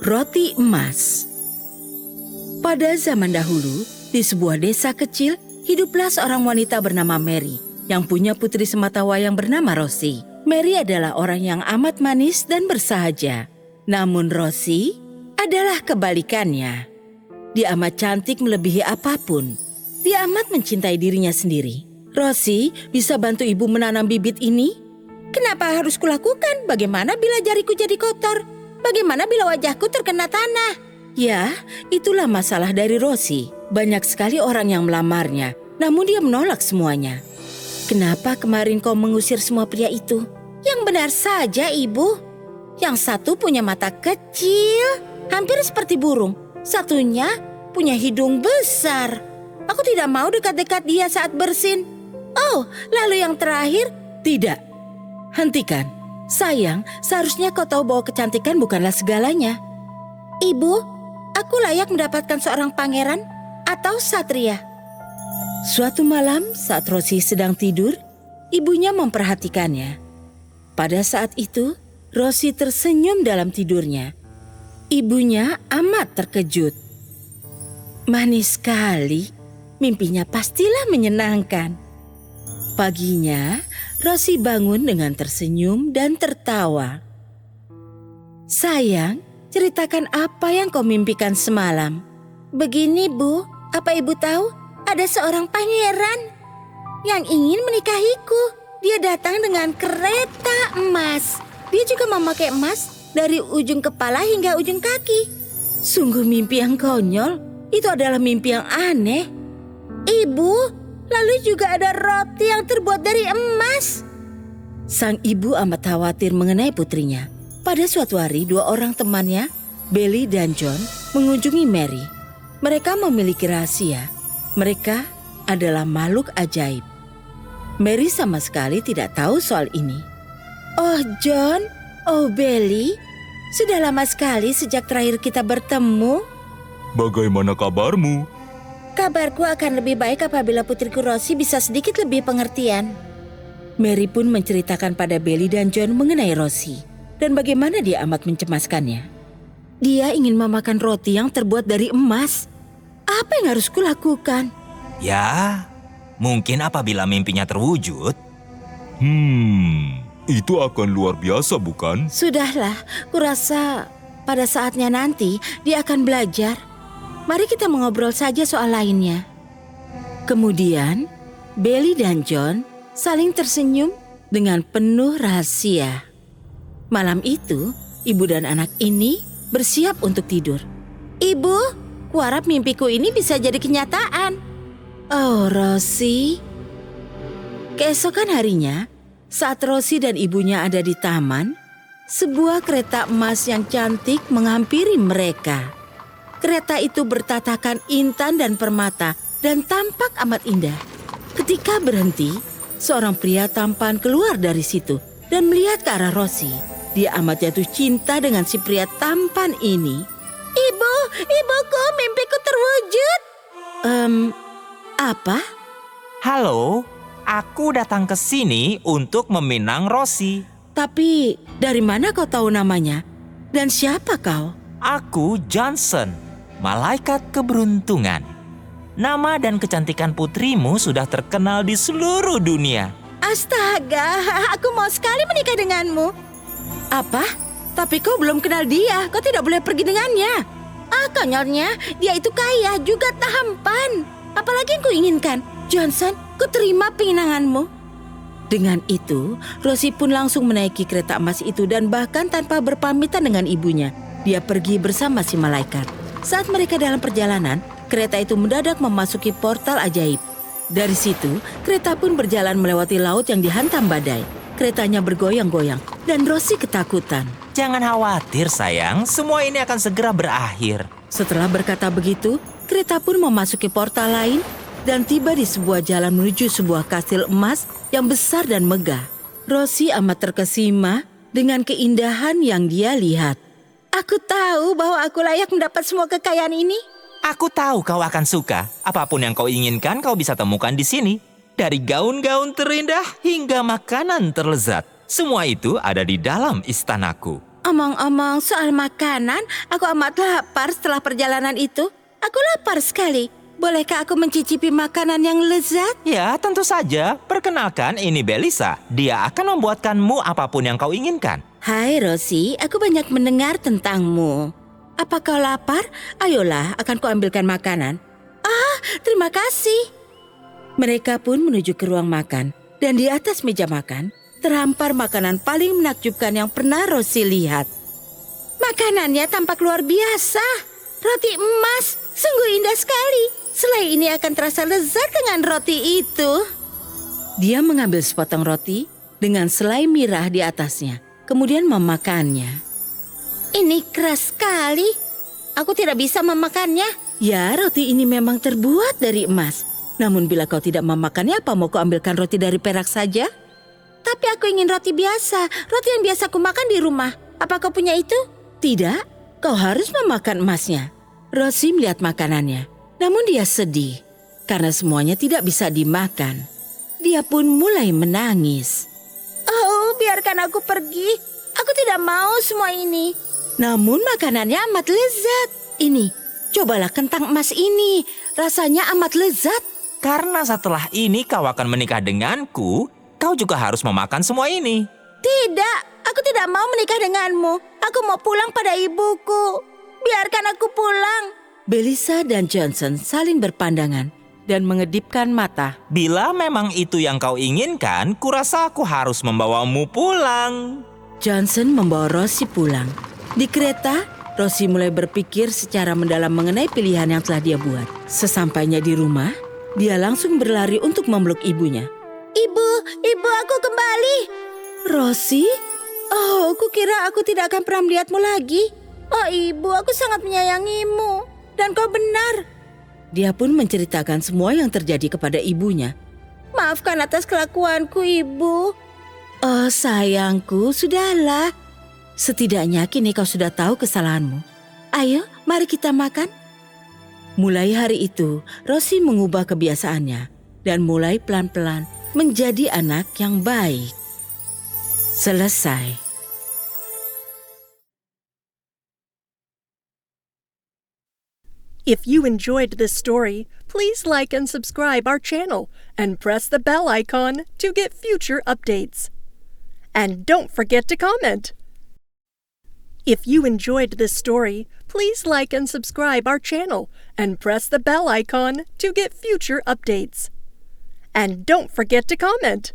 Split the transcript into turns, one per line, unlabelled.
Roti emas. Pada zaman dahulu, di sebuah desa kecil, hiduplah seorang wanita bernama Mary yang punya putri sematawayang bernama Rosie. Mary adalah orang yang amat manis dan bersahaja. Namun Rosie adalah kebalikannya. Dia amat cantik melebihi apapun. Dia amat mencintai dirinya sendiri. Rosie bisa bantu ibu menanam bibit ini? Kenapa harus kulakukan? Bagaimana bila jariku jadi kotor? Bagaimana bila wajahku terkena tanah? Ya, itulah masalah dari Rosie. Banyak sekali orang yang melamarnya, namun dia menolak semuanya. Kenapa kemarin kau mengusir semua pria itu? Yang benar saja, Ibu. Yang satu punya mata kecil, hampir seperti burung. Satunya punya hidung besar. Aku tidak mau dekat-dekat dia saat bersin. Oh, lalu yang terakhir? Tidak. Hentikan. Sayang, seharusnya kau tahu bahwa kecantikan bukanlah segalanya. Ibu, aku layak mendapatkan seorang pangeran atau satria. Suatu malam saat Rosie sedang tidur, ibunya memperhatikannya. Pada saat itu, Rosie tersenyum dalam tidurnya. Ibunya amat terkejut. Manis sekali, mimpinya pastilah menyenangkan. Paginya, Rosie bangun dengan tersenyum dan tertawa. Sayang, ceritakan apa yang kau mimpikan semalam. Begini, Bu, apa Ibu tahu? Ada seorang pangeran yang ingin menikahiku. Dia datang dengan kereta emas. Dia juga memakai emas dari ujung kepala hingga ujung kaki. Sungguh mimpi yang konyol. Itu adalah mimpi yang aneh. Ibu, lalu juga ada roti yang terbuat dari emas. Sang ibu amat khawatir mengenai putrinya. Pada suatu hari, dua orang temannya, Belly dan John, mengunjungi Mary. Mereka memiliki rahasia. Mereka adalah makhluk ajaib. Mary sama sekali tidak tahu soal ini. Oh John, oh Belly, sudah lama sekali sejak terakhir kita bertemu.
Bagaimana kabarmu?
Kabarku akan lebih baik apabila putriku Rosie bisa sedikit lebih pengertian. Mary pun menceritakan pada Belly dan John mengenai Rosie dan bagaimana dia amat mencemaskannya. Dia ingin memakan roti yang terbuat dari emas. Apa yang harus kulakukan?
Ya, mungkin apabila mimpinya terwujud.
Itu akan luar biasa bukan?
Sudahlah, kurasa pada saatnya nanti dia akan belajar. Mari kita mengobrol saja soal lainnya. Kemudian, Belly dan John saling tersenyum dengan penuh rahasia. Malam itu, ibu dan anak ini bersiap untuk tidur. Ibu, kuharap mimpiku ini bisa jadi kenyataan. Oh, Rosie. Keesokan harinya, saat Rosie dan ibunya ada di taman, sebuah kereta emas yang cantik menghampiri mereka. Kereta itu bertatakan intan dan permata dan tampak amat indah. Ketika berhenti, seorang pria tampan keluar dari situ dan melihat ke arah Rosie. Dia amat jatuh cinta dengan si pria tampan ini. Ibuku, mimpiku terwujud. Apa?
Halo, aku datang ke sini untuk meminang Rosie.
Tapi dari mana kau tahu namanya? Dan siapa kau?
Aku Johnson, malaikat keberuntungan. Nama dan kecantikan putrimu sudah terkenal di seluruh dunia.
Astaga, aku mau sekali menikah denganmu. Apa? Tapi kau belum kenal dia, kau tidak boleh pergi dengannya. Konyolnya, dia itu kaya juga tampan. Apalagi yang kuinginkan. Johnson, ku terima pinanganmu. Dengan itu, Rosie pun langsung menaiki kereta emas itu dan bahkan tanpa berpamitan dengan ibunya, dia pergi bersama si malaikat. Saat mereka dalam perjalanan, kereta itu mendadak memasuki portal ajaib. Dari situ, kereta pun berjalan melewati laut yang dihantam badai. Keretanya bergoyang-goyang dan Rosie ketakutan.
Jangan khawatir sayang, semua ini akan segera berakhir.
Setelah berkata begitu, kereta pun memasuki portal lain dan tiba di sebuah jalan menuju sebuah kastil emas yang besar dan megah. Rosie amat terkesima dengan keindahan yang dia lihat. Aku tahu bahwa aku layak mendapat semua kekayaan ini.
Aku tahu kau akan suka. Apapun yang kau inginkan kau bisa temukan di sini. Dari gaun-gaun terindah hingga makanan terlezat. Semua itu ada di dalam istanaku.
Omong-omong soal makanan, aku amat lapar setelah perjalanan itu. Aku lapar sekali. Bolehkah aku mencicipi makanan yang lezat?
Ya, tentu saja. Perkenalkan, ini Belisa. Dia akan membuatkanmu apapun yang kau inginkan.
Hai Rosie, aku banyak mendengar tentangmu. Apa kau lapar? Ayolah, akan kuambilkan makanan. Ah, terima kasih. Mereka pun menuju ke ruang makan. Dan di atas meja makan, terhampar makanan paling menakjubkan yang pernah Rosie lihat. Makanannya tampak luar biasa. Roti emas, sungguh indah sekali. Selai ini akan terasa lezat dengan roti itu. Dia mengambil sepotong roti dengan selai mirah di atasnya, kemudian memakannya. Ini keras sekali. Aku tidak bisa memakannya. Ya, roti ini memang terbuat dari emas. Namun bila kau tidak memakannya, apa mau kau ambilkan roti dari perak saja? Tapi aku ingin roti biasa, roti yang biasa aku makan di rumah. Apa kau punya itu? Tidak, kau harus memakan emasnya. Rosie melihat makanannya, namun dia sedih karena semuanya tidak bisa dimakan. Dia pun mulai menangis. Oh, biarkan aku pergi. Aku tidak mau semua ini. Namun makanannya amat lezat. Ini, cobalah kentang emas ini. Rasanya amat lezat.
Karena setelah ini kau akan menikah denganku, kau juga harus memakan semua ini.
Tidak, aku tidak mau menikah denganmu. Aku mau pulang pada ibuku. Biarkan aku pulang. Belisa dan Johnson saling berpandangan dan mengedipkan mata.
Bila memang itu yang kau inginkan, kurasa aku harus membawamu pulang.
Johnson membawa Rosie pulang. Di kereta, Rosie mulai berpikir secara mendalam mengenai pilihan yang telah dia buat. Sesampainya di rumah, dia langsung berlari untuk memeluk ibunya. Ibu, aku kembali. Rosie? Oh, kukira aku tidak akan pernah melihatmu lagi. Oh ibu, aku sangat menyayangimu. Dan kau benar. Dia pun menceritakan semua yang terjadi kepada ibunya. Maafkan atas kelakuanku, ibu. Oh sayangku, sudahlah. Setidaknya kini kau sudah tahu kesalahanmu. Ayo, mari kita makan. Mulai hari itu, Rosie mengubah kebiasaannya dan mulai pelan-pelan menjadi anak yang baik. Selesai.
If you enjoyed this story, please like and subscribe our channel and press the bell icon to get future updates. And don't forget to comment. If you enjoyed this story, please like and subscribe our channel and press the bell icon to get future updates. And don't forget to comment.